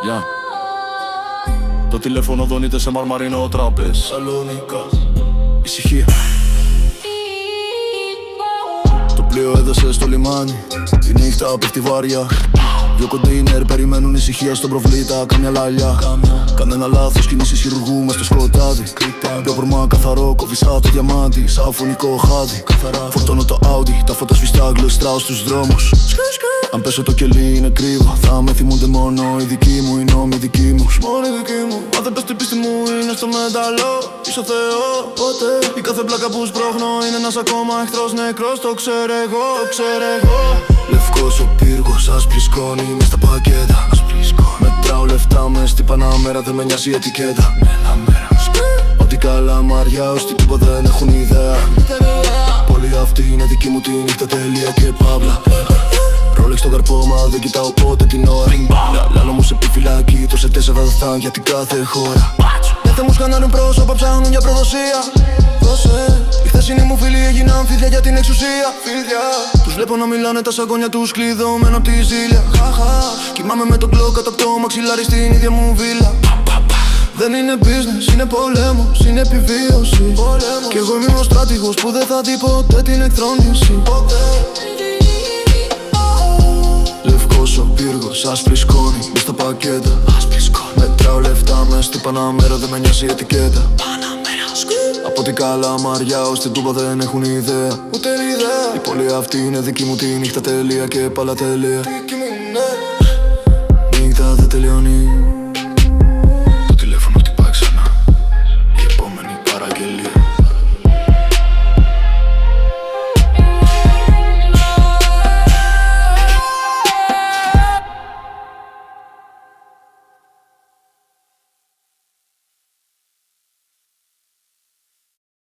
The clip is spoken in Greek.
Yeah. Το τηλέφωνο δονείται σε μαρμαρινό τραπέζ. Σαλονικά, ησυχία. Το πλοίο έδεσε στο λιμάνι. Η νύχτα πέφτει βάρια. Δυο κοντέινερ περιμένουν ησυχία στον προβλήτα. Κάμια λαλιά. Κανένα λάθος, κινήσεις χειρουργού μες στο σκοτάδι. Πιο πορμά καθαρό, κόβει σαν το διαμάντι. Σαν φωνικό χάδι. Φορτώνω το Audi, τα φώτα σβηστά γλωστράω στους δρόμους. Αν πέσω το κελί είναι κρύβο. Θα με θυμούνται μόνο οι δικοί μου, οι νόμοι δικοί μου. Μόνο οι δικοί μου. Αν δεν πες την πίστη μου είναι στο μέταλλο. Είσαι ο Θεό, ποτέ. Η κάθε πλάκα που σπρώχνω είναι ένας ακόμα εχθρός νεκρός. Το ξέρω εγώ, ξέρω εγώ. Λευκός ο πύργος, άσπρη σκόνη μες στα πακέτα. Μετράω λεφτά μες στην Παναμέρα, δεν με νοιάζει η ετικέτα. Ό,τι καλαμάρια ως την τύπο δεν έχουν ιδέα. Πολύ αυτή είναι δική μου τη νύχτα, τέλεια και παύλα. Ρόλεξ στον καρπό, μα δεν κοιτάω πότε την ώρα. Λάλο μου σε επιφυλακή, το σε 4 θα φτάνει για την κάθε χώρα. Δεν μου σκανάρουν πρόσωπα, ψάχνουν για προδοσία. Οι χθεσινοί μου φίλοι έγιναν φίδια για την εξουσία. Τους βλέπω να μιλάνε τα σαγόνια τους κλειδωμένα απ' τη ζήλια. Κοιμάμαι με τον κλοκ κάτω απ' το μαξιλάρι στην ίδια μου βίλα. Δεν είναι business, είναι πολέμος, είναι επιβίωση. Κι εγώ είμαι ο στρατηγός που δεν θα δει ποτέ την εκθρόνηση. Λευκός ο πύργος, άσπρη σκόνη μες στα πακέτα. Μετράω λεφτά μες στην Παναμέρα, δεν με νοιάζει η ετικέτα. Από την Καλαμαριά ως την Τούμπα δεν έχουν ιδέα. Ούτε ιδέα. Η πόλη αυτή είναι δική μου τη νύχτα, τέλεια και πάλα τέλεια. Νύχτα δεν τελειώνει